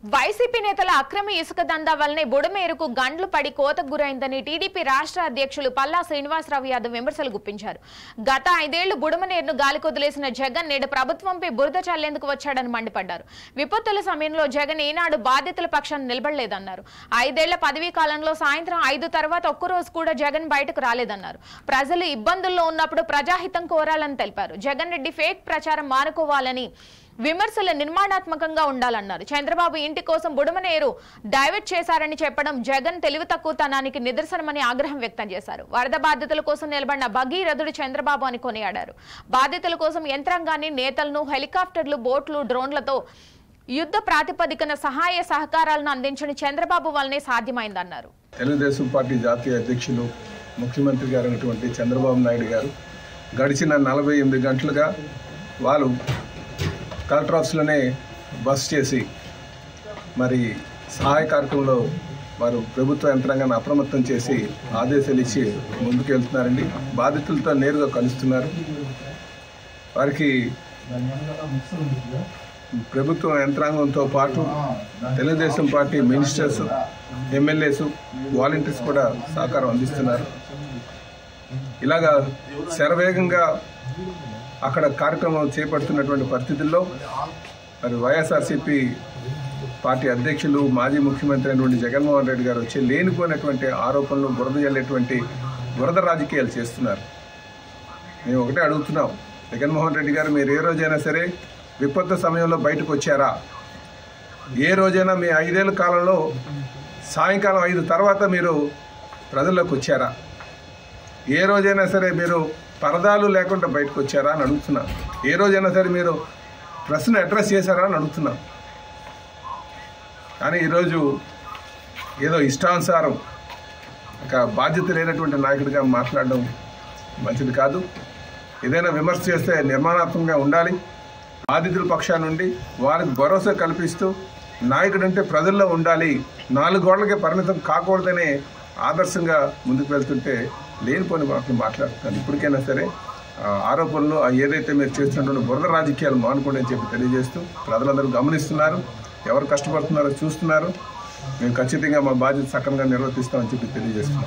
YCP నేతల అక్రమ ఇసుక దందా వల్లనే బుడమేరుకు గండ్లు పడి కోతకు గురైందని టీడీపీ రాష్ట్ర అధ్యక్షులు పల్లా శ్రీనివాసరావు యాదవ్ విమర్శలు గుప్పించారు. గత 5 ఏళ్లు బుడమనేరును గాలికొదిలేసిన జగన్ నేడు ప్రభుత్వంపై బురద చల్లేందుకు వచ్చాడని మండిపడ్డారు. విపత్తుల సమయంలో జగన్ ఈనాడు బాధితుల పక్షాన్ని నిలబడలేదన్నారు. 5 ఏళ్ల పదవీ కాలంలో సాయంత్రం 5 తర్వాత ఒక్కరోజు కూడా జగన్ బయటకు రాలేదన్నారు. ప్రజలు ఇబ్బందుల్లో ఉన్నప్పుడు ప్రజాహితం కోరాలని తెలిపారు. జగన్ రెడ్డి ఫేక్ ప్రచారం మానుకోవాలని, విమర్శలు నిర్మాణాత్మకంగా ఉండాలన్నారు. చంద్రబాబు ఇంటి కోసం బుడమనేరు డైవర్ట్ చేశారని చెప్పడం జగన్ తెలివి తక్కువతనానికి నిదర్శనమని ఆగ్రహం వ్యక్తం చేశారు. వరద బాధితుల కోసం నిలబడిన భగీరథుడు చంద్రబాబు అని కొనియాడారు. బాధితుల కోసం యంత్రాంగాన్ని, నేతలను, హెలికాప్టర్లు, బోట్లు, డ్రోన్లతో యుద్ధ ప్రాతిపదికన సహాయ సహకారాలను అందించిన చంద్రబాబు వల్లనే సాధ్యమైందన్నారు. తెలుగుదేశం పార్టీ జాతీయ అధ్యక్షులు, ముఖ్యమంత్రి గారు అయినటువంటి చంద్రబాబు నాయుడు గారు గడిచిన 48 గంటలుగా వాళ్ళు కలెక్టర్ ఆఫీస్లోనే బస్ చేసి మరి సహాయ కార్యక్రమంలో వారు ప్రభుత్వ యంత్రాంగాన్ని అప్రమత్తం చేసి ఆదేశాలు ఇచ్చి ముందుకు వెళ్తున్నారండి. బాధితులతో నేరుగా కలుస్తున్నారు. వారికి ప్రభుత్వ యంత్రాంగంతో పాటు Telugu Desam party ministers, MLAs, volunteers కూడా సహకారం అందిస్తున్నారు. ఇలాగా శరవేగంగా అక్కడ కార్యక్రమం చేపడుతున్నటువంటి పరిస్థితుల్లో మరి వైఎస్ఆర్సీపీ పార్టీ అధ్యక్షులు, మాజీ ముఖ్యమంత్రి అయినటువంటి జగన్మోహన్ రెడ్డి గారు వచ్చి లేనిపోయినటువంటి ఆరోపణలు, బురద జల్లేటువంటి బురద రాజకీయాలు చేస్తున్నారు. మేము ఒకటే అడుగుతున్నాం, జగన్మోహన్ రెడ్డి గారు మీరు ఏ రోజైనా సరే విపత్తు సమయంలో బయటకు వచ్చారా? ఏ రోజైనా మీ 5 ఏళ్ల కాలంలో సాయంకాలం 5 తర్వాత మీరు ప్రజల్లోకి వచ్చారా? ఏ రోజైనా సరే మీరు పరదాలు లేకుండా బయటకు వచ్చారా అని అడుగుతున్నాం. ఏ రోజైనా సరే మీరు ప్రశ్న అడ్రస్ చేశారా అని అడుగుతున్నాం. కానీ ఈరోజు ఏదో ఇష్టానుసారం ఒక బాధ్యత లేనటువంటి నాయకుడిగా మాట్లాడడం మంచిది కాదు. ఏదైనా విమర్శ చేస్తే నిర్మాణాత్మకంగా ఉండాలి. బాధితుల పక్షాన నుండి వారికి భరోసా కల్పిస్తూ నాయకుడు అంటే ప్రజల్లో ఉండాలి, 4 గోడలకే పరిమితం కాకూడదనే ఆదర్శంగా ముందుకు వెళ్తుంటే లేనిపోని మాటలు మాట్లాడుతున్నారు. ఇప్పటికైనా సరే ఆరోపణలు ఏదైతే మీరు చేస్తున్నటువంటి బురద రాజకీయాలు మానుకోండి అని చెప్పి తెలియజేస్తూ ప్రజలందరూ గమనిస్తున్నారు, ఎవరు కష్టపడుతున్నారో చూస్తున్నారు. మేము ఖచ్చితంగా మా బాధ్యత సక్రమంగా నిర్వర్తిస్తామని చెప్పి తెలియజేస్తున్నాం.